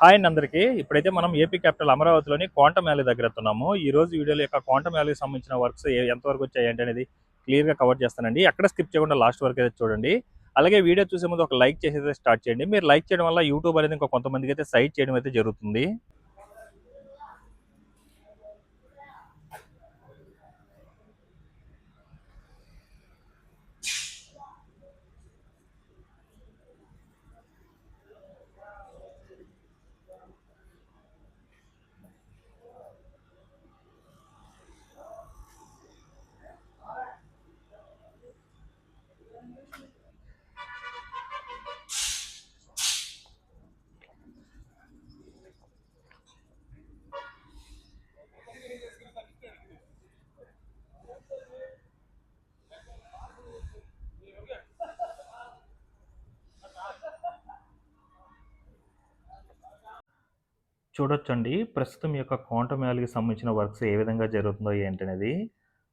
Hi అండి అందరికీ. ఇప్పుడైతే మనం ఏపీ క్యాపిటల్ అమరావతిలోని క్వాంటమ్ వ్యాలీ దగ్గర ఉన్నాము. ఈ రోజు వీడియోలో యొక్క క్వాంటమ్ వ్యాలీకి సంబంధించిన వర్క్స్ ఎంతవరకు వచ్చాయి ఏంటి అనేది క్లియర్గా కవర్ చేస్తానండి. ఎక్కడ స్కిప్ చేయకుండా లాస్ట్ వరకు అయితే చూడండి. అలాగే వీడియో చూసే ముందు ఒక లైక్ చేసి అయితే స్టార్ట్ చేయండి. మీరు లైక్ చేయడం వల్ల యూట్యూబ్ అనేది ఇంకా కొంతమందికి అయితే సైట్ చేయడం అయితే జరుగుతుంది. చూడొచ్చండి. ప్రస్తుతం ఈ యొక్క క్వాంటమ్ వ్యాలీకి సంబంధించిన వర్క్స్ ఏ విధంగా జరుగుతుందో ఏంటనేది.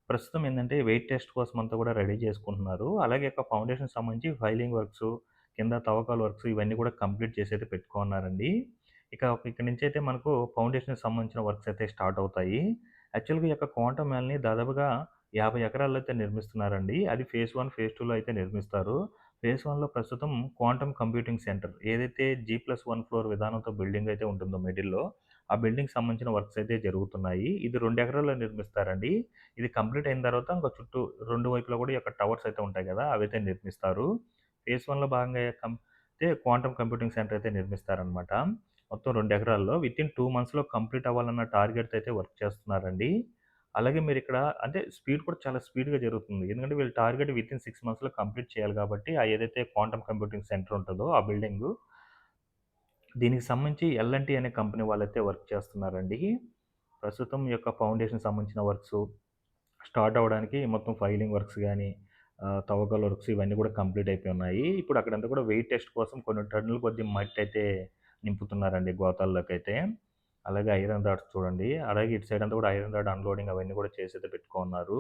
ప్రస్తుతం ఏందంటే వెయిట్ టెస్ట్ కోసం అంతా కూడా రెడీ చేసుకుంటున్నారు. అలాగే యొక్క ఫౌండేషన్‌కి సంబంధించి ఫైలింగ్ వర్క్సు, కింద తవ్వకాల వర్క్స్ ఇవన్నీ కూడా కంప్లీట్ చేసైతే పెట్టుకోన్నారండి. ఇక్కడి నుంచైతే మనకు ఫౌండేషన్‌కి సంబంధించిన వర్క్స్ అయితే స్టార్ట్ అవుతాయి. యాక్చువల్‌గా ఈ యొక్క క్వాంటమ్ వ్యాలీని దాదాపుగా 50 ఎకరాల్లో అయితే నిర్మిస్తున్నారండి. అది ఫేజ్ 1, ఫేజ్ 2లో అయితే నిర్మిస్తారు. ఫేజ్ 1లో ప్రస్తుతం క్వాంటమ్ కంప్యూటింగ్ సెంటర్ ఏదైతే G+1 ఫ్లోర్ విధానంతో బిల్డింగ్ అయితే ఉంటుందో మిడిల్‌లో, ఆ బిల్డింగ్‌కి సంబంధించిన వర్క్స్ అయితే జరుగుతున్నాయి. ఇది 2 ఎకరాల్లో నిర్మిస్తారండి. ఇది కంప్లీట్ అయిన తర్వాత ఇంక చుట్టూ 2 వైపులా కూడా ఈ యొక్క టవర్స్ అయితే ఉంటాయి కదా! అవైతే నిర్మిస్తారు. ఫేజ్ 1లో భాగంగా అయితే క్వాంటమ్ కంప్యూటింగ్ సెంటర్ అయితే నిర్మిస్తారనమాట. మొత్తం 2 ఎకరాల్లో వితిన్ 2 మంత్స్‌లో కంప్లీట్ అవ్వాలన్న టార్గెట్‌తో అయితే వర్క్ చేస్తున్నారండి. అలాగే మీరిక్కడ అంటే స్పీడ్ కూడా చాలా స్పీడ్‌గా జరుగుతుంది. ఎందుకంటే వీళ్ళ టార్గెట్ వితిన్ 6 మంత్స్‌లో కంప్లీట్ చేయాలి కాబట్టి, ఆ ఏదైతే క్వాంటమ్ కంప్యూటింగ్ సెంటర్ ఉంటదో ఆ బిల్డింగు, దీనికి సంబంధించి ఎల్&టీ అనే కంపెనీ వాళ్ళైతే వర్క్ చేస్తున్నారండి. ప్రస్తుతం ఈ యొక్క ఫౌండేషన్ సంబంధించిన వర్క్సు స్టార్ట్ అవ్వడానికి మొత్తం ఫైలింగ్ వర్క్స్ గానీ, తవ్వకాల వర్క్స్ ఇవన్నీ కూడా కంప్లీట్ అయిపోయి ఉన్నాయి. ఇప్పుడు అక్కడంతా కూడా వెయిట్ టెస్ట్ కోసం కొన్ని టన్నుల కొద్దీ మట్టయితే నింపుతున్నారండి గోతాల్లోకైతే. అలాగే ఐరన్ రాడ్స్ చూడండి. అలాగే ఇటు సైడ్ అంతా కూడా ఐరన్ రాడ్ అన్‌లోడింగ్ అవన్నీ కూడా చేసైతే పెట్టుకోనున్నారు.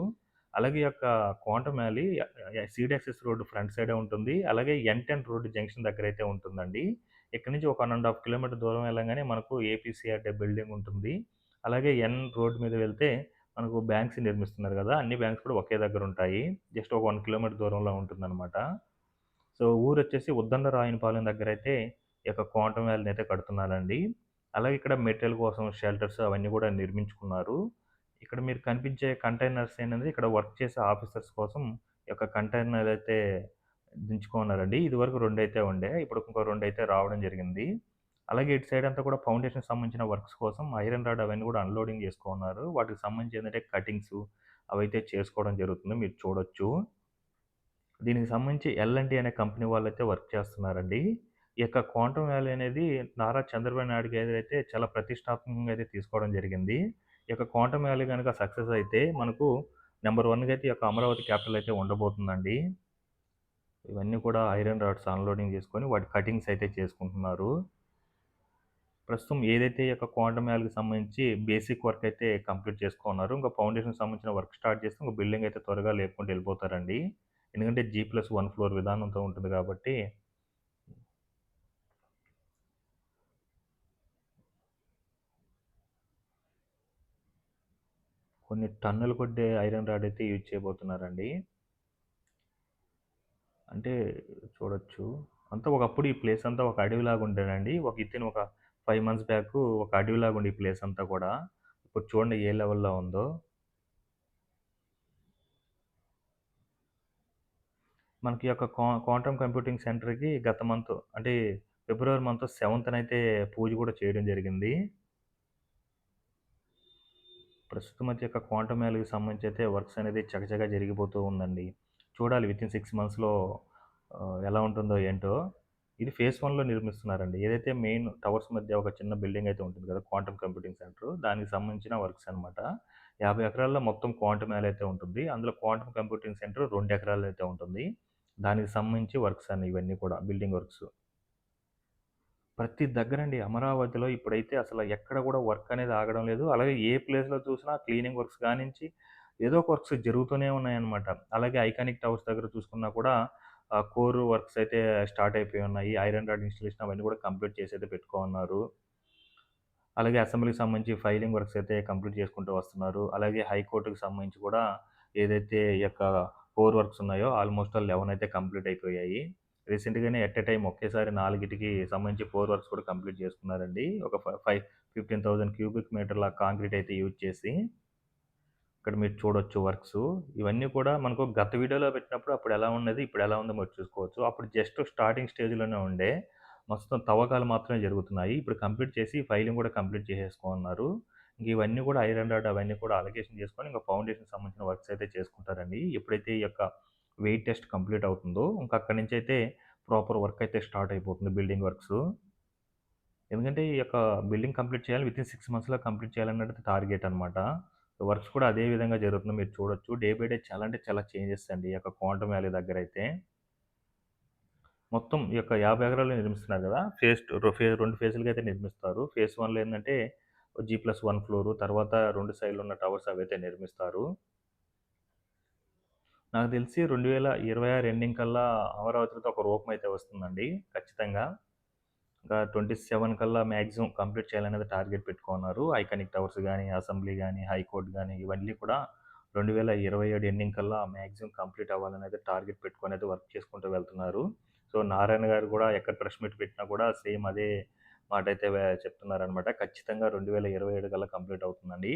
అలాగే ఈ యొక్క quantum valley seed access road front సైడే ఉంటుంది. అలాగే ఎన్10 రోడ్ జంక్షన్ దగ్గరైతే ఉంటుందండి. ఇక్కడి నుంచి ఒక 1 ½ కిలోమీటర్ దూరం వెళ్ళంగానే మనకు ఏపీసీఆర్‌డీ బిల్డింగ్ ఉంటుంది. అలాగే ఎన్ రోడ్ మీద వెళ్తే మనకు బ్యాంక్స్ నిర్మిస్తున్నారు గదా! అన్ని బ్యాంక్స్ కూడా ఒకే దగ్గరుంటాయి. జస్ట్ ఒక 1 కిలోమీటర్ దూరంలో ఉంటుందనమాట. సో, ఊరొచ్చేసి ఉద్దండరాయునిపాలెం దగ్గరైతే ఈ యొక్క క్వాంటమ్ వ్యాలీనైతే కడుతున్నారండి. అలాగే ఇక్కడ మెటీరియల్ కోసం షెల్టర్స్ అవన్నీ గూడా నిర్మించుకున్నారు. ఇక్కడ మీరు కనిపించే కంటైనర్స్ అనేది ఇక్కడ వర్క్ చేసే ఆఫీసర్స్ కోసం ఈ యొక్క కంటైనర్ అయితే దించుకున్నారండి. ఇదివరకు 2 అయితే ఉండే. ఇప్పుడు ఇంకో 2 అయితే రావడం జరిగింది. అలాగే ఇటు సైడ్ అంతా కూడా ఫౌండేషన్‌కి సంబంధించిన వర్క్స్ కోసం ఐరన్ రాడ్ అవన్నీ కూడా అన్‌లోడింగ్ చేసుకోన్నారు. వాటికి సంబంధించి ఏందంటే కటింగ్సు అవైతే చేసుకోవడం జరుగుతుంది. మీరు చూడొచ్చు. దీనికి సంబంధించి ఎల్&టీ అనే కంపెనీ వాళ్ళైతే వర్క్ చేస్తున్నారండి. ఈ యొక్క క్వాంటమ్ వ్యాలీ అనేది నారా చంద్రబాబు నాయుడు గారైతే చాలా ప్రతిష్టాత్మకంగా అయితే తీసుకోవడం జరిగింది. ఈ యొక్క క్వాంటమ్ వ్యాలీ గనక సక్సెస్ అయితే మనకు నంబర్ 1గా అయితే ఈ యొక్క అమరావతి క్యాపిటల్ అయితే ఉండబోతుందండి. ఇవన్నీ కూడా ఐరన్ రాడ్స్ అన్‌లోడింగ్ చేసుకొని వాటి కటింగ్స్ అయితే చేసుకుంటున్నారు. ప్రస్తుతం ఏదైతే ఈ యొక్క క్వాంటమ్ వ్యాలీకి సంబంధించి బేసిక్ వర్క్ అయితే కంప్లీట్ చేసుకున్నారు. ఇంక ఫౌండేషన్‌కి సంబంధించిన వర్క్ స్టార్ట్ చేస్తే ఇంక బిల్డింగ్ అయితే త్వరగా లేపుకుంటూ వెళ్ళిపోతారండి. ఎందుకంటే G+1 ఫ్లోర్ విధానంతో ఉంటుంది కాబట్టి కొన్ని టన్నుల కొద్దీ ఐరన్ రాడ్ అయితే యూజ్ చేయబోతున్నారండి. అంటే చూడొచ్చు. అంతా ఒకప్పుడు ఈ ప్లేస్ అంతా ఒక అడవిలాగా ఉండేనండి. ఒక 5 మంత్స్ బ్యాకు ఒక అడవిలాగా ఉండే ఈ ప్లేస్ అంతా కూడా. ఇప్పుడు చూడండి ఏ లెవెల్‌లో ఉందో. మనకి ఈ యొక్క క్వాంటమ్ కంప్యూటింగ్ సెంటర్‌కి గత మంత్ అంటే ఫిబ్రవరి మంత్ 7థ్ పూజ కూడా చేయడం జరిగింది. ప్రస్తుతం అయితే యొక్క క్వాంటమ్ వ్యాలీకి సంబంధించి అయితే వర్క్స్ అనేది చకచకా జరిగిపోతూ ఉందండి. చూడాలి వితిన్ 6 మంత్స్‌లో ఎలా ఉంటుందో ఏంటో. ఇది ఫేజ్ 1లో నిర్మిస్తున్నారండి. ఏదైతే మెయిన్ టవర్స్ మధ్య ఒక చిన్న బిల్డింగ్ అయితే ఉంటుంది కదా! Quantum computing centre. దానికి సంబంధించిన వర్క్స్ అనమాట. 50 ఎకరాల్లో మొత్తం క్వాంటమ్ వ్యాలీ అయితే ఉంటుంది. అందులో క్వాంటమ్ కంప్యూటింగ్ సెంటర్ 2 ఎకరాల్లో అయితే ఉంటుంది. దానికి సంబంధించి వర్క్స్ అన్ని ఇవన్నీ కూడా బిల్డింగ్ వర్క్స్. ప్రతి దగ్గరండి అమరావతిలో ఇప్పుడైతే అసల ఎక్కడ కూడా వర్క్ అనేది ఆగడం లేదు. అలాగే ఏ ప్లేస్‌లో చూసినా క్లీనింగ్ వర్క్స్ కానించి ఏదో ఒక వర్క్స్ జరుగుతూనే ఉన్నాయన్నమాట. అలాగే ఐకానిక్ టవర్స్ దగ్గర చూసుకున్నా కూడా కోర్ వర్క్స్ అయితే స్టార్ట్ అయిపోయి ఉన్నాయి. ఐరన్ రాడ్ ఇన్‌స్టాలేషన్ అవన్నీ కూడా కంప్లీట్ చేసి అయితే పెట్టుకోనున్నారు. అలాగే అసెంబ్లీకి సంబంధించి ఫైలింగ్ వర్క్స్ అయితే కంప్లీట్ చేసుకుంటూ వస్తున్నారు. అలాగే హైకోర్ట్‌కి సంబంధించి కూడా ఏదైతే ఈ యొక్క కోర్ వర్క్స్ ఉన్నాయో ఆల్మోస్ట్ ఆల్ 11 అయితే కంప్లీట్ అయిపోయాయి. రీసెంట్‌గానే ఎట్ ఎ టైమ్ ఒకేసారి 4కి సంబంధించి కోర్ వర్క్స్ కూడా కంప్లీట్ చేసుకున్నారండి. ఒక 15,000 క్యూబిక్ మీటర్ల కాంక్రీట్ అయితే యూజ్ చేసి. ఇక్కడ మీరు చూడొచ్చు వర్క్సు. ఇవన్నీ కూడా మనకు గత వీడియోలో పెట్టినప్పుడు అప్పుడు ఎలా ఉన్నది, ఇప్పుడు ఎలా ఉందో మీరు చూసుకోవచ్చు. అప్పుడు జస్ట్ స్టార్టింగ్ స్టేజ్‌లోనే ఉండే. మొత్తం తవ్వకాలు మాత్రమే జరుగుతున్నాయి. ఇప్పుడు కంప్లీట్ చేసి ఫైలింగ్ కూడా కంప్లీట్ చేసేసుకోనున్నారు. ఇంక ఇవన్నీ కూడా ఐరన్ రాడ్ అవన్నీ కూడా అలొకేషన్ చేసుకొని ఇంక ఫౌండేషన్‌కి సంబంధించిన వర్క్స్ అయితే చేసుకుంటారండి. ఎప్పుడైతే ఈ యొక్క వెయిట్ టెస్ట్ కంప్లీట్ అవుతుందో ఇంక అక్కడి నుంచయితే ప్రాపర్ వర్క్ అయితే స్టార్ట్ అయిపోతుంది బిల్డింగ్ వర్క్సు. ఎందుకంటే ఈ యొక్క బిల్డింగ్ కంప్లీట్ చేయాలి. వితిన్ 6 మంత్స్‌లో కంప్లీట్ చేయాలన్నది టార్గెట్ అనమాట. వర్క్స్ కూడా అదే విధంగా జరుగుతుంది. మీరు చూడొచ్చు. డే బై డే చాలా అంటే చాలా చేంజెస్ అండి. ఈ యొక్క క్వాంటమ్ వ్యాలీ దగ్గరైతే. మొత్తం ఈ యొక్క 50 ఎకరాల్లో నిర్మిస్తున్నారు గదా! ఫేజ్ 2 ఫేజ్‌లుగా అయితే నిర్మిస్తారు. ఫేజ్ 1లో ఏందంటే G+1 ఫ్లోరు, తర్వాత 2 సైడ్‌లో ఉన్న టవర్స్ అవైతే నిర్మిస్తారు. నాకు తెలిసి 2026 ఎండింగ్ కల్లా అమరావతితో ఒక రూపమైతే వస్తుందండి ఖచ్చితంగా. ఇంకా 27 కల్లా మాక్సిమం కంప్లీట్ చేయాలనేది టార్గెట్ పెట్టుకున్నారు. ఐకానిక్ టవర్స్ గానీ, అసెంబ్లీ గానీ, హైకోర్ట్ గానీ ఇవన్నీ కూడా 2027 ఎండింగ్ కల్లా మాక్సిమం కంప్లీట్ అవ్వాలనేది టార్గెట్ పెట్టుకొనైతే వర్క్ చేసుకుంటూ వెళ్తున్నారు. సో, నారాయణ గారు గూడా ఎక్కడ ప్రెస్ మీట్ పెట్టినా కూడా సేమ్ అదే మాటైతే చెప్తున్నారనమాట. ఖచ్చితంగా 2027 కల్లా కంప్లీట్ అవుతుందండి.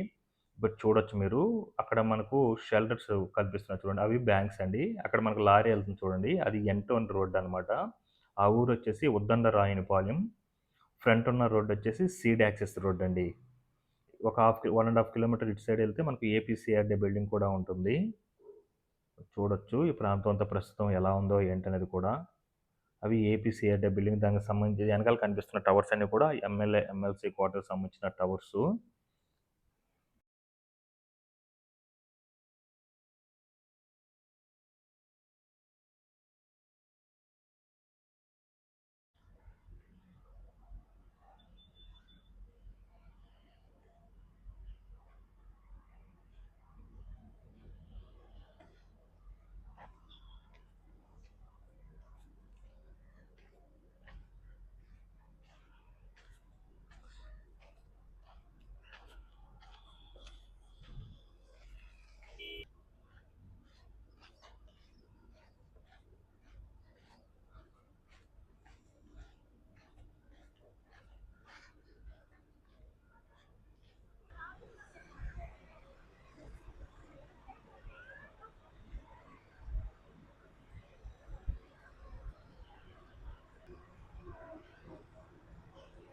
ఇప్పుడు చూడొచ్చు మీరు. అక్కడ మనకు షెల్టర్స్ కనిపిస్తున్నాయి చూడండి. అవి బ్యాంక్స్ అండి. అక్కడ మనకు లారీ ఎళ్తుంది చూడండి. అది ఎన్-టౌన్ రోడ్ అనమాట. ఆ ఊరొచ్చేసి ఉద్దండరాయునిపాలెం. ఫ్రంట్ ఉన్న రోడ్డొచ్చేసి సీడ్ యాక్సెస్ రోడ్ అండి. ఒక 1 ½ కిలోమీటర్ ఇటు సైడ్ ఎళ్తే మనకు ఏపీసీఆర్‌డీ బిల్డింగ్ కూడా ఉంటుంది. చూడొచ్చు ఈ ప్రాంతం అంతా ప్రస్తుతం ఎలా ఉందో ఏంటనేది కూడా. అవి ఏపీసీఆర్‌డీ బిల్డింగ్ దానికి సంబంధించి ఎనకాల కనిపిస్తున్న టవర్స్ అన్నీ కూడా ఎమ్మెల్యే, ఎమ్మెల్సీ క్వార్టర్స్ సంబంధించిన టవర్సు.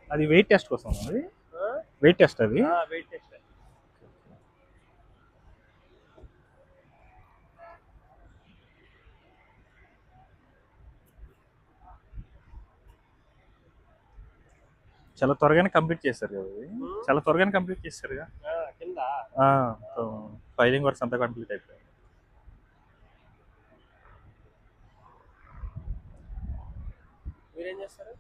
అది వెయిట్ టెస్ట్ కోసం అది? వెయిట్ టెస్ట్ అది? Weight test. చాలా త్వరగానే కంప్లీట్ చేశారు కదా ఇది. చాలా త్వరగానే కంప్లీట్ చేశారుగా. కింద ఫైలింగ్ వర్క్స్ అంతా కంప్లీట్ అయిపోయాయి. మీరేం చేస్తారు?